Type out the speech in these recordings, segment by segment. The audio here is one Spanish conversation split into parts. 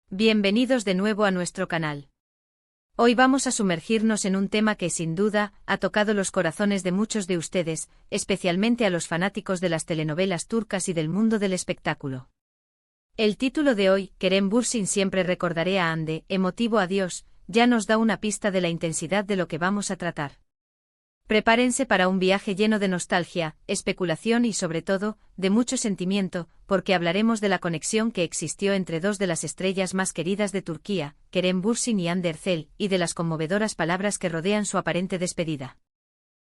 Bienvenidos de nuevo a nuestro canal. Hoy vamos a sumergirnos en un tema que sin duda ha tocado los corazones de muchos de ustedes, especialmente a los fanáticos de las telenovelas turcas y del mundo del espectáculo. El título de hoy, Kerem Bürsin siempre recordaré a Hande, emotivo adiós, ya nos da una pista de la intensidad de lo que vamos a tratar. Prepárense para un viaje lleno de nostalgia, especulación y sobre todo, de mucho sentimiento, porque hablaremos de la conexión que existió entre dos de las estrellas más queridas de Turquía, Kerem Bürsin y Hande Erçel, y de las conmovedoras palabras que rodean su aparente despedida.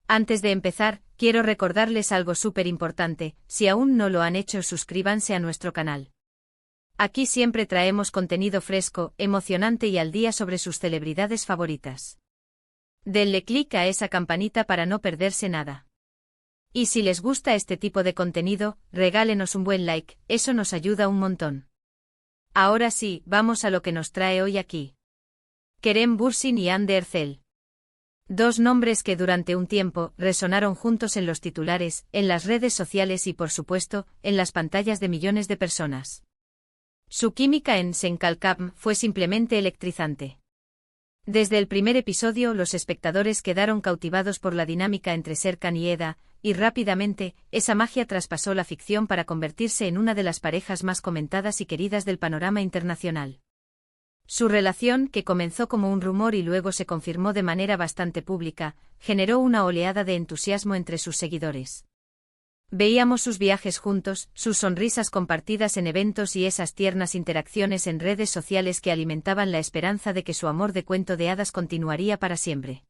Antes de empezar, quiero recordarles algo súper importante: si aún no lo han hecho, suscríbanse a nuestro canal. Aquí siempre traemos contenido fresco, emocionante y al día sobre sus celebridades favoritas. Denle clic a esa campanita para no perderse nada. Y si les gusta este tipo de contenido, regálenos un buen like, eso nos ayuda un montón. Ahora sí, vamos a lo que nos trae hoy aquí. Kerem Bürsin y Hande Erçel. Dos nombres que durante un tiempo resonaron juntos en los titulares, en las redes sociales y por supuesto, en las pantallas de millones de personas. Su química en Sen Kalkam fue simplemente electrizante. Desde el primer episodio los espectadores quedaron cautivados por la dinámica entre Serkan y Eda, y rápidamente, esa magia traspasó la ficción para convertirse en una de las parejas más comentadas y queridas del panorama internacional. Su relación, que comenzó como un rumor y luego se confirmó de manera bastante pública, generó una oleada de entusiasmo entre sus seguidores. Veíamos sus viajes juntos, sus sonrisas compartidas en eventos y esas tiernas interacciones en redes sociales que alimentaban la esperanza de que su amor de cuento de hadas continuaría para siempre.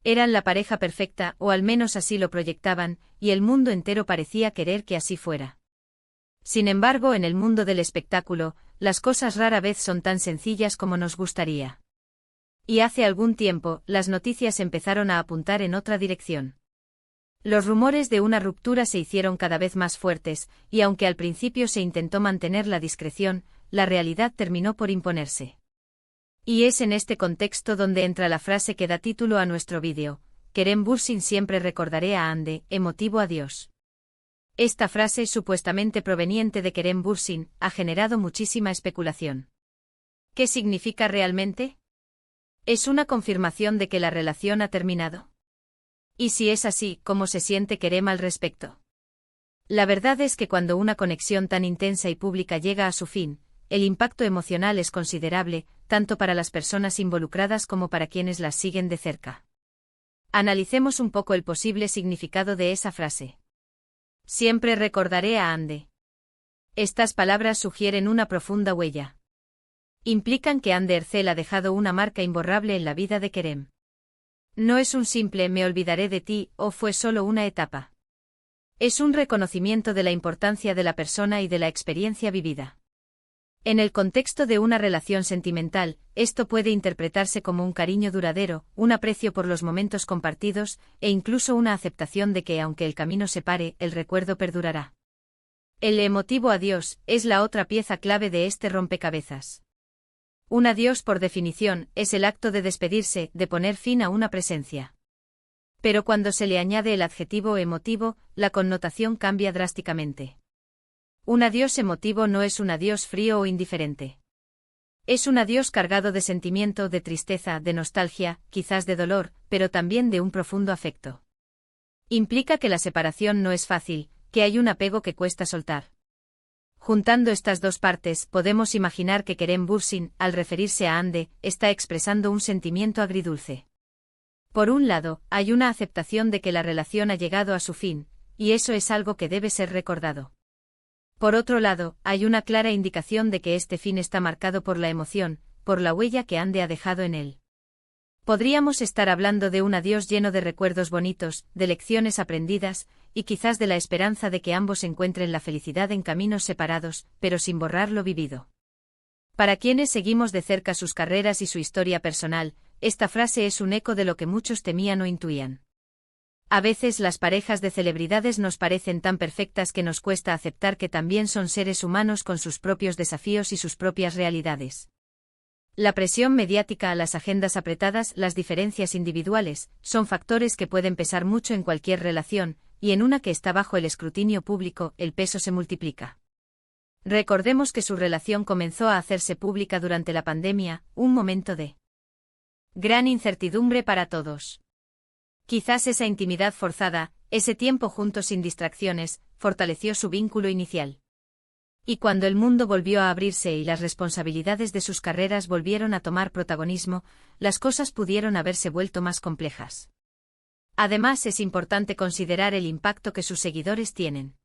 Eran la pareja perfecta, o al menos así lo proyectaban, y el mundo entero parecía querer que así fuera. Sin embargo, en el mundo del espectáculo, las cosas rara vez son tan sencillas como nos gustaría. Y hace algún tiempo, las noticias empezaron a apuntar en otra dirección. Los rumores de una ruptura se hicieron cada vez más fuertes, y aunque al principio se intentó mantener la discreción, la realidad terminó por imponerse. Y es en este contexto donde entra la frase que da título a nuestro vídeo: Kerem Bürsin siempre recordaré a Hande, emotivo adiós. Esta frase, supuestamente proveniente de Kerem Bürsin, ha generado muchísima especulación. ¿Qué significa realmente? ¿Es una confirmación de que la relación ha terminado? Y si es así, ¿cómo se siente Kerem al respecto? La verdad es que cuando una conexión tan intensa y pública llega a su fin, el impacto emocional es considerable, tanto para las personas involucradas como para quienes las siguen de cerca. Analicemos un poco el posible significado de esa frase. Siempre recordaré a Hande. Estas palabras sugieren una profunda huella. Implican que Hande Erçel ha dejado una marca imborrable en la vida de Kerem. No es un simple «me olvidaré de ti» o «fue solo una etapa». Es un reconocimiento de la importancia de la persona y de la experiencia vivida. En el contexto de una relación sentimental, esto puede interpretarse como un cariño duradero, un aprecio por los momentos compartidos, e incluso una aceptación de que aunque el camino se pare, el recuerdo perdurará. El emotivo adiós es la otra pieza clave de este rompecabezas. Un adiós, por definición, es el acto de despedirse, de poner fin a una presencia. Pero cuando se le añade el adjetivo emotivo, la connotación cambia drásticamente. Un adiós emotivo no es un adiós frío o indiferente. Es un adiós cargado de sentimiento, de tristeza, de nostalgia, quizás de dolor, pero también de un profundo afecto. Implica que la separación no es fácil, que hay un apego que cuesta soltar. Juntando estas dos partes, podemos imaginar que Kerem Bürsin, al referirse a Hande, está expresando un sentimiento agridulce. Por un lado, hay una aceptación de que la relación ha llegado a su fin, y eso es algo que debe ser recordado. Por otro lado, hay una clara indicación de que este fin está marcado por la emoción, por la huella que Hande ha dejado en él. Podríamos estar hablando de un adiós lleno de recuerdos bonitos, de lecciones aprendidas, y quizás de la esperanza de que ambos encuentren la felicidad en caminos separados, pero sin borrar lo vivido. Para quienes seguimos de cerca sus carreras y su historia personal, esta frase es un eco de lo que muchos temían o intuían. A veces las parejas de celebridades nos parecen tan perfectas que nos cuesta aceptar que también son seres humanos con sus propios desafíos y sus propias realidades. La presión mediática, las agendas apretadas, las diferencias individuales, son factores que pueden pesar mucho en cualquier relación, y en una que está bajo el escrutinio público, el peso se multiplica. Recordemos que su relación comenzó a hacerse pública durante la pandemia, un momento de gran incertidumbre para todos. Quizás esa intimidad forzada, ese tiempo juntos sin distracciones, fortaleció su vínculo inicial. Y cuando el mundo volvió a abrirse y las responsabilidades de sus carreras volvieron a tomar protagonismo, las cosas pudieron haberse vuelto más complejas. Además, es importante considerar el impacto que sus seguidores tienen.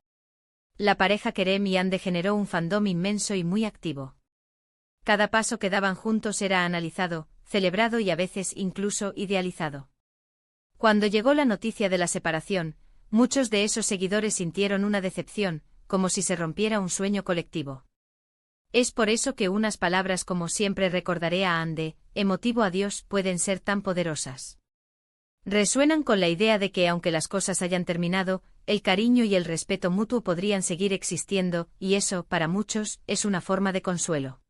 La pareja Kerem y Hande generó un fandom inmenso y muy activo. Cada paso que daban juntos era analizado, celebrado y a veces incluso idealizado. Cuando llegó la noticia de la separación, muchos de esos seguidores sintieron una decepción, como si se rompiera un sueño colectivo. Es por eso que unas palabras como siempre recordaré a Hande, emotivo adiós, pueden ser tan poderosas. Resuenan con la idea de que aunque las cosas hayan terminado, el cariño y el respeto mutuo podrían seguir existiendo, y eso, para muchos, es una forma de consuelo.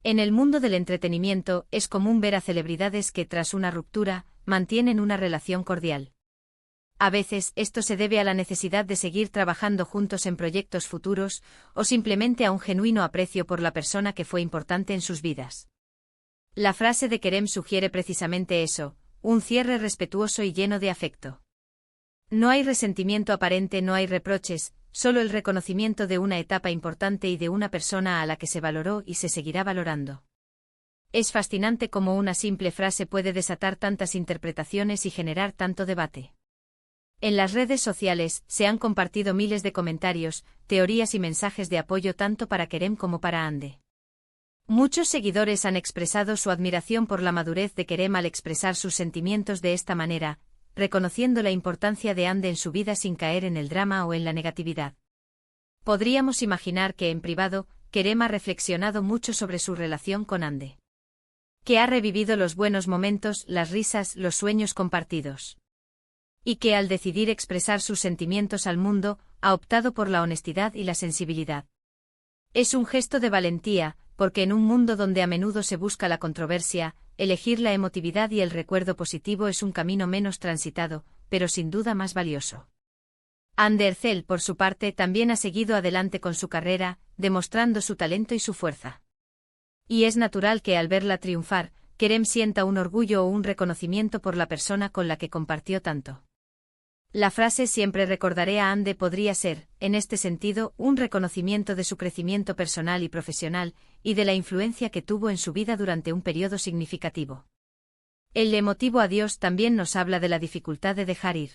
En el mundo del entretenimiento, es común ver a celebridades que, tras una ruptura, mantienen una relación cordial. A veces, esto se debe a la necesidad de seguir trabajando juntos en proyectos futuros, o simplemente a un genuino aprecio por la persona que fue importante en sus vidas. La frase de Kerem sugiere precisamente eso, un cierre respetuoso y lleno de afecto. No hay resentimiento aparente, no hay reproches, solo el reconocimiento de una etapa importante y de una persona a la que se valoró y se seguirá valorando. Es fascinante cómo una simple frase puede desatar tantas interpretaciones y generar tanto debate. En las redes sociales se han compartido miles de comentarios, teorías y mensajes de apoyo tanto para Kerem como para Hande. Muchos seguidores han expresado su admiración por la madurez de Kerem al expresar sus sentimientos de esta manera, reconociendo la importancia de Hande en su vida sin caer en el drama o en la negatividad. Podríamos imaginar que en privado, Kerem ha reflexionado mucho sobre su relación con Hande. Que ha revivido los buenos momentos, las risas, los sueños compartidos. Y que al decidir expresar sus sentimientos al mundo, ha optado por la honestidad y la sensibilidad. Es un gesto de valentía, porque en un mundo donde a menudo se busca la controversia, elegir la emotividad y el recuerdo positivo es un camino menos transitado, pero sin duda más valioso. Hande Erçel, por su parte, también ha seguido adelante con su carrera, demostrando su talento y su fuerza. Y es natural que al verla triunfar, Kerem sienta un orgullo o un reconocimiento por la persona con la que compartió tanto. La frase siempre recordaré a Hande podría ser, en este sentido, un reconocimiento de su crecimiento personal y profesional, y de la influencia que tuvo en su vida durante un periodo significativo. El emotivo adiós también nos habla de la dificultad de dejar ir.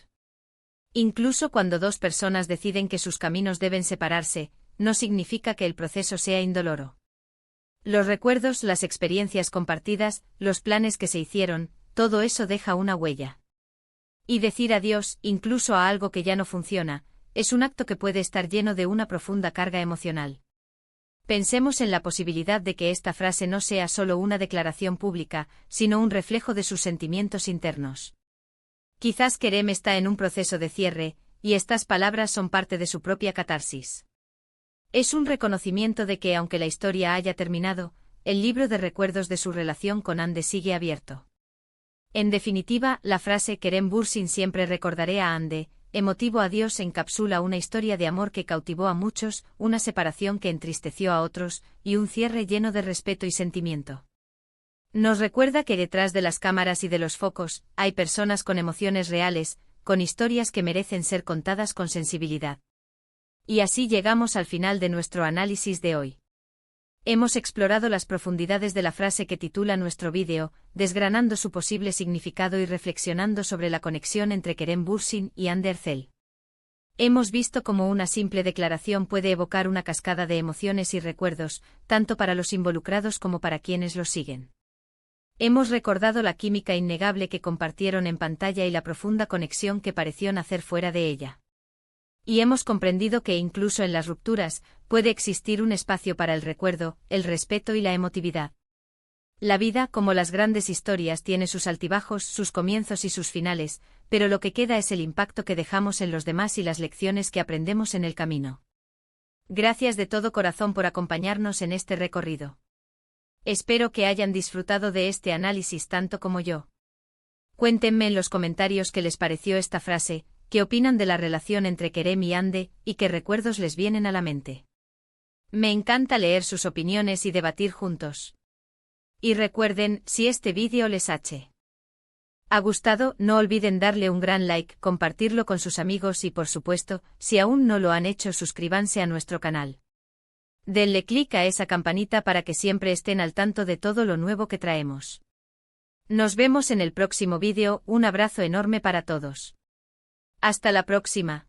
Incluso cuando dos personas deciden que sus caminos deben separarse, no significa que el proceso sea indoloro. Los recuerdos, las experiencias compartidas, los planes que se hicieron, todo eso deja una huella. Y decir adiós, incluso a algo que ya no funciona, es un acto que puede estar lleno de una profunda carga emocional. Pensemos en la posibilidad de que esta frase no sea solo una declaración pública, sino un reflejo de sus sentimientos internos. Quizás Kerem está en un proceso de cierre, y estas palabras son parte de su propia catarsis. Es un reconocimiento de que aunque la historia haya terminado, el libro de recuerdos de su relación con Hande sigue abierto. En definitiva, la frase Kerem Bürsin siempre recordaré a Hande, emotivo adiós encapsula una historia de amor que cautivó a muchos, una separación que entristeció a otros, y un cierre lleno de respeto y sentimiento. Nos recuerda que detrás de las cámaras y de los focos, hay personas con emociones reales, con historias que merecen ser contadas con sensibilidad. Y así llegamos al final de nuestro análisis de hoy. Hemos explorado las profundidades de la frase que titula nuestro vídeo, desgranando su posible significado y reflexionando sobre la conexión entre Kerem Bürsin y Hande Erçel. Hemos visto cómo una simple declaración puede evocar una cascada de emociones y recuerdos, tanto para los involucrados como para quienes los siguen. Hemos recordado la química innegable que compartieron en pantalla y la profunda conexión que pareció nacer fuera de ella. Y hemos comprendido que incluso en las rupturas, puede existir un espacio para el recuerdo, el respeto y la emotividad. La vida, como las grandes historias, tiene sus altibajos, sus comienzos y sus finales, pero lo que queda es el impacto que dejamos en los demás y las lecciones que aprendemos en el camino. Gracias de todo corazón por acompañarnos en este recorrido. Espero que hayan disfrutado de este análisis tanto como yo. Cuéntenme en los comentarios qué les pareció esta frase, qué opinan de la relación entre Kerem y Hande, y qué recuerdos les vienen a la mente. Me encanta leer sus opiniones y debatir juntos. Y recuerden, si este vídeo les ha gustado, no olviden darle un gran like, compartirlo con sus amigos y por supuesto, si aún no lo han hecho, suscríbanse a nuestro canal. Denle clic a esa campanita para que siempre estén al tanto de todo lo nuevo que traemos. Nos vemos en el próximo vídeo, un abrazo enorme para todos. Hasta la próxima.